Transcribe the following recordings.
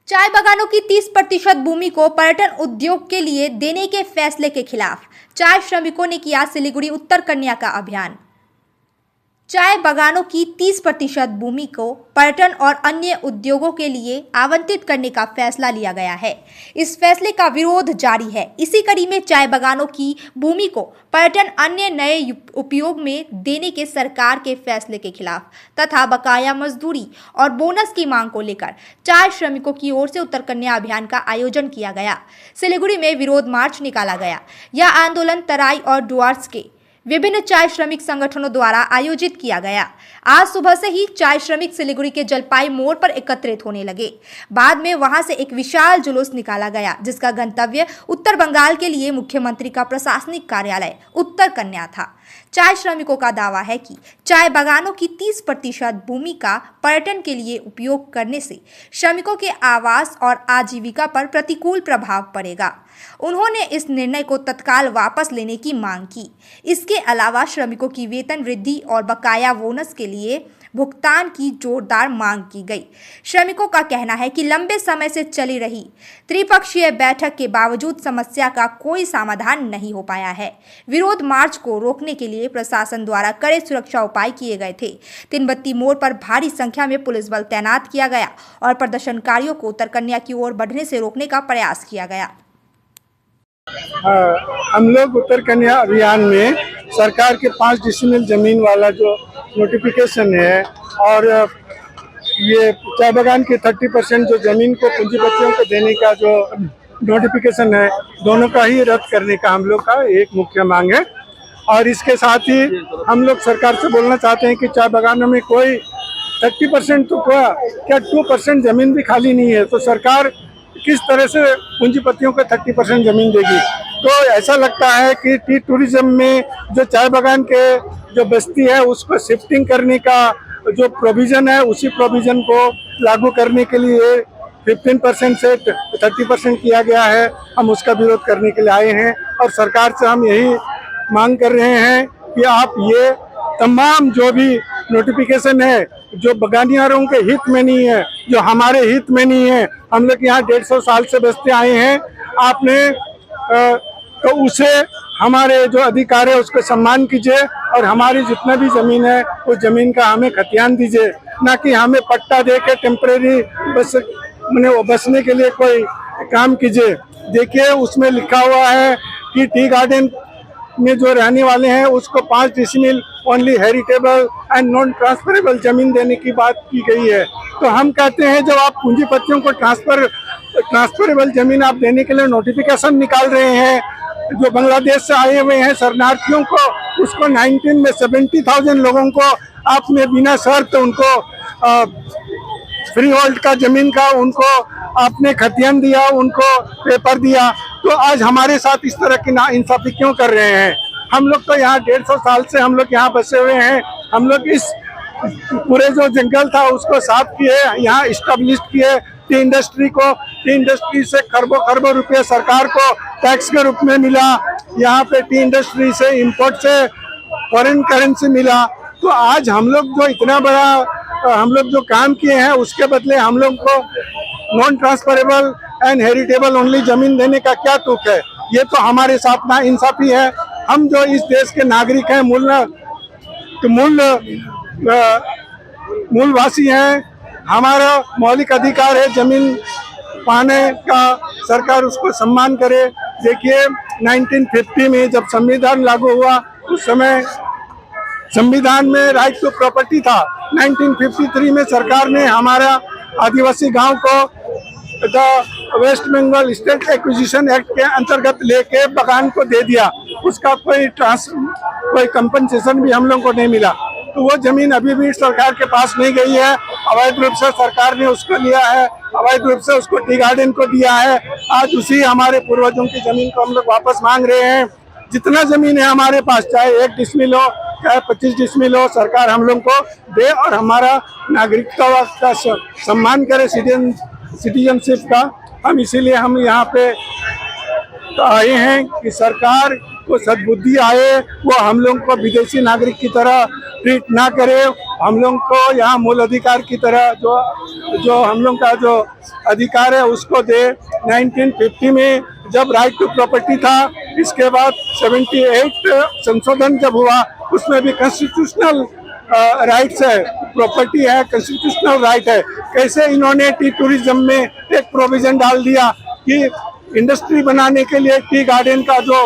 चाय बागानों की 30% भूमि को पर्यटन उद्योग के लिए देने के फैसले के खिलाफ चाय श्रमिकों ने किया सिलीगुड़ी उत्तर कन्या का अभियान। चाय बागानों की 30% भूमि को पर्यटन और अन्य उद्योगों के लिए आवंटित करने का फैसला लिया गया है। इस फैसले का विरोध जारी है। इसी कड़ी में चाय बागानों की भूमि को पर्यटन अन्य नए उपयोग में देने के सरकार के फैसले के खिलाफ तथा बकाया मजदूरी और बोनस की मांग को लेकर चाय श्रमिकों की ओर से उत्तर कन्या अभियान का आयोजन किया गया। सिलीगुड़ी में विरोध मार्च निकाला गया। यह आंदोलन तराई और डुअर्स के विभिन्न चाय श्रमिक संगठनों द्वारा आयोजित किया गया। आज सुबह से ही चाय श्रमिक सिलीगुड़ी के जलपाई मोड़ पर एकत्रित होने लगे। बाद में वहां से एक विशाल जुलूस निकाला गया, जिसका गंतव्य उत्तर बंगाल के लिए मुख्यमंत्री का प्रशासनिक कार्यालय उत्तर कन्या था। चाय श्रमिकों का दावा है कि चाय बागानों की 30% भूमि का पर्यटन के लिए उपयोग करने से श्रमिकों के आवास और आजीविका पर प्रतिकूल प्रभाव पड़ेगा। उन्होंने इस निर्णय को तत्काल वापस लेने की मांग की। इसके अलावा श्रमिकों की वेतन वृद्धि और बकाया बोनस के लिए भुगतान की जोरदार मांग की गई। श्रमिकों का कहना है कि लंबे समय से चली रही त्रिपक्षीय बैठक के बावजूद समस्या का कोई समाधान नहीं हो पाया है। विरोध मार्च को रोकने के लिए प्रशासन द्वारा कड़े सुरक्षा उपाय किए गए थे। तीनबत्ती मोड़ पर भारी संख्या में पुलिस बल तैनात किया गया और प्रदर्शनकारियों को उत्तर कन्या की ओर बढ़ने से रोकने का प्रयास किया गया। हम लोग उत्तर कन्या अभियान में सरकार के 5 डिसिमिल जमीन वाला जो नोटिफिकेशन है और ये चाय बागान की 30% जो जमीन को पूंजीपतियों को देने का जो नोटिफिकेशन है, दोनों का ही रद्द करने का हम लोग का एक मुख्य मांग है। और इसके साथ ही हम लोग सरकार से बोलना चाहते हैं कि चाय बागानों में कोई 30% तो क्या 2% जमीन भी खाली नहीं है, तो सरकार किस तरह से पूंजीपतियों को 30% जमीन देगी। तो ऐसा लगता है कि टी टूरिज्म में जो चाय बागान के जो बस्ती है उसको शिफ्टिंग करने का जो प्रोविज़न है, उसी प्रोविज़न को लागू करने के लिए 15% से 30% किया गया है। हम उसका विरोध करने के लिए आए हैं और सरकार से हम यही मांग कर रहे हैं कि आप ये तमाम जो भी नोटिफिकेशन है जो बागानियारों के हित में नहीं है, जो हमारे हित में नहीं है, हम लोग यहाँ 150 साल से बसते आए हैं, आपने तो उसे हमारे जो अधिकार है उसको सम्मान कीजिए और हमारी जितना भी ज़मीन है उस ज़मीन का हमें खतियान दीजिए, ना कि हमें पट्टा दे के टेम्परेरी बसने के लिए कोई काम कीजिए। देखिए उसमें लिखा हुआ है कि टी गार्डन में जो रहने वाले हैं उसको 5 decimal only heritable and non transferable जमीन देने की बात की गई है। तो हम कहते हैं जब आप पूंजीपतियों को ट्रांसफरेबल जमीन आप देने के लिए नोटिफिकेशन निकाल रहे हैं, जो बांग्लादेश से आए हुए हैं शरणार्थियों को, उसको 19 में 70,000 लोगों को आपने बिना शर्त उनको फ्री होल्ड का जमीन का उनको आपने खतियान दिया, उनको पेपर दिया, तो आज हमारे साथ इस तरह की नाइंसाफी क्यों कर रहे हैं। हम लोग तो यहाँ 150 साल से हम लोग यहाँ बसे हुए हैं। हम लोग इस पूरे जो जंगल था उसको साफ किए, यहाँ इस्टेब्लिश किए टी इंडस्ट्री को। टी इंडस्ट्री से खरबों रुपये सरकार को टैक्स के रूप में मिला। यहाँ पे टी इंडस्ट्री से इंपोर्ट से फॉरेन करेंसी मिला। तो आज हम लोग जो इतना बड़ा हम लोग जो काम किए हैं उसके बदले हम लोग को non transferable and heritable only जमीन देने का क्या तुक है। ये तो हमारे साथ नाइंसाफी है। हम जो इस देश के नागरिक हैं, मूलवासी हैं, हमारा मौलिक अधिकार है जमीन पाने का, सरकार उसको सम्मान करे। देखिए 1950 में जब संविधान लागू हुआ उस समय संविधान में राइट टू प्रॉपर्टी था। 1953 में सरकार ने हमारा आदिवासी गांव को the West Bengal state acquisition act के अंतर्गत लेके बागान को दे दिया। उसका कोई कंपनसेशन भी हम लोग को नहीं मिला। तो वो जमीन अभी भी सरकार के पास नहीं गई है। अवैध रूप से सरकार ने उसको लिया है, अवैध रूप से उसको टी गार्डन को दिया है। आज उसी हमारे पूर्वजों की जमीन को हम लोग वापस मांग रहे हैं। जितना जमीन है हमारे पास, चाहे 1 डिसमिल हो चाहे 25 डिसमिल हो, सरकार हम लोग को दे और हमारा नागरिकता का सम्मान करे, सिटीजनशिप का। हम इसीलिए हम यहाँ पे आए हैं कि सरकार को सद्बुद्धि आए, वो हम लोग को विदेशी नागरिक की तरह ट्रीट ना करे, हम लोग को यहाँ मूल अधिकार की तरह जो हम लोग का जो अधिकार है उसको दे। 1950 में जब राइट टू प्रॉपर्टी था, इसके बाद 78 संशोधन जब हुआ उसमें भी कॉन्स्टिट्यूशनल राइट्स है, प्रॉपर्टी है, कॉन्स्टिट्यूशनल राइट है। कैसे इन्होंने टी टूरिज्म में एक प्रोविजन डाल दिया कि इंडस्ट्री बनाने के लिए टी गार्डन का जो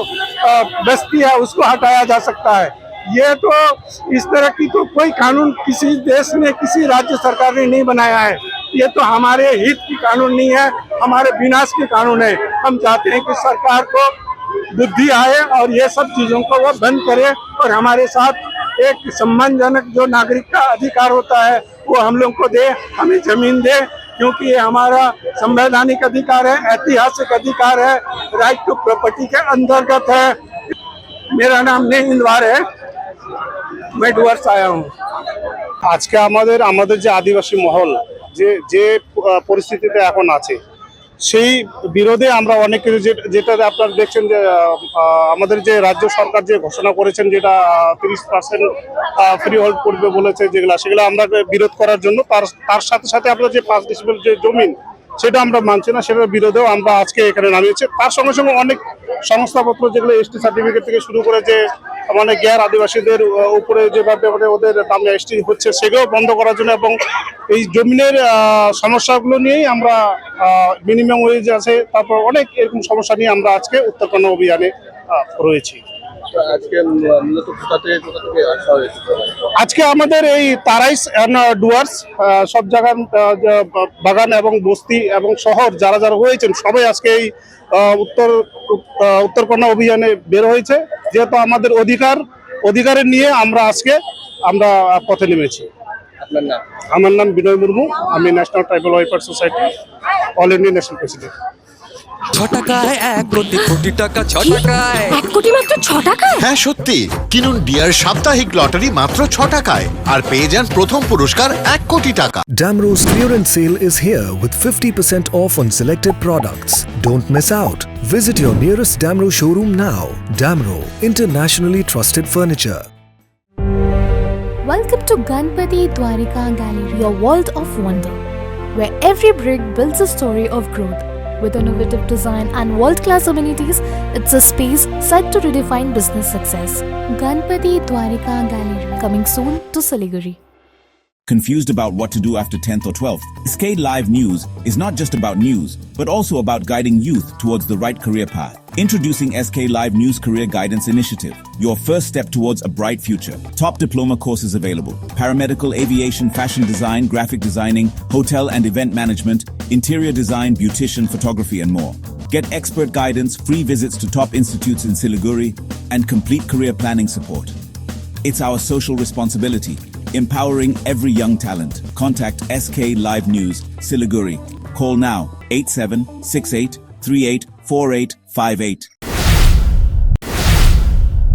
बस्ती है उसको हटाया जा सकता है। ये तो इस तरह की तो कोई कानून किसी देश ने, किसी राज्य सरकार ने नहीं बनाया है। ये तो हमारे हित की कानून नहीं है, हमारे विनाश के कानून है। हम चाहते हैं कि सरकार को बुद्धि आए और ये सब चीजों को वो बंद करे और हमारे साथ एक सम्मानजनक जो नागरिक का अधिकार होता है वो हम लोग को दे, हमें जमीन दे, क्योंकि ये हमारा संवैधानिक अधिकार है, ऐतिहासिक अधिकार है, राइट टू प्रॉपर्टी के अंतर्गत है। मेरा नाम नेहिंदवार है, मैं डुअर्स आया हूँ। আজকে আমাদের যে আদিবাসী মহল যে পরিস্থিতিতে এখন আছে সেই বিরোধে আমরা অনেক কিছু যেটা আপনারা দেখছেন যে আমাদের যে রাজ্য সরকার যে ঘোষণা করেছেন, যেটা 30% ফ্রি হোল্ড করবে বলেছে, সেগুলো আমরা বিরোধ করার জন্য তার সাথে সাথে আমরা যে 5 ডিসিমিল যে জমিন সেটা আমরা মানছি না, সেটার বিরোধেও আমরা আজকে এখানে নামিয়েছি। তার সঙ্গে সঙ্গে অনেক সংস্থাপত্র যেগুলো এসটি সার্টিফিকেট থেকে শুরু করে যে মানে গ্যার আদিবাসীদের উপরে যেভাবে ওদের দাম এসটি হচ্ছে সেগুলো বন্ধ করার জন্য এবং এই জমিনের সমস্যাগুলো নিয়েই আমরা মিনিমাম ওয়েজ আছে, তারপর অনেক এরকম সমস্যা নিয়ে আমরা আজকে উত্তরকন্যা অভিযানে রয়েছি। আজকে আমাদের এই তারাইস ডুয়ার্স সব জায়গার বাগান এবং বস্তি এবং শহর যারা যারা হয়েছেন সবাই আজকে এই উত্তরকন্যা অভিযানে বের হয়েছে, যেহেতু আমাদের অধিকারের নিয়ে আমরা আজকে পথে নেমেছি। আমার নাম বিনয় মুর্মু, আমি national tribal welfare society all India national president. 6 টাকায় 1 কোটি কোটি টাকা, 6 টাকায় 1 কোটি মাত্র 6 টাকায়। হ্যাঁ সত্যি, কিনুন ডিয়ার সাপ্তাহিক লটারি মাত্র 6 টাকায় আর পেয়ে যান প্রথম পুরস্কার 1 কোটি টাকা। Damro's clearance sale is here with 50% off on selected products. Don't miss out. Visit your nearest Damro showroom now. Damro, internationally trusted furniture. Welcome to Ganpati Dwarika Gallery, your world of wonder, where every brick builds a story of growth. With innovative design and world-class amenities, it's a space set to redefine business success. Ganpati Dwarika Gallery, coming soon to Siliguri. Confused about what to do after 10th or 12th? SK Live News is not just about news, but also about guiding youth towards the right career path. Introducing SK Live News Career Guidance Initiative, your first step towards a bright future. Top diploma courses available: paramedical, aviation, fashion design, graphic designing, hotel and event management, interior design, beautician, photography, and more. Get expert guidance, free visits to top institutes in Siliguri, and complete career planning support. It's our social responsibility, empowering every young talent. Contact SK Live News, Siliguri. Call now 8768384858.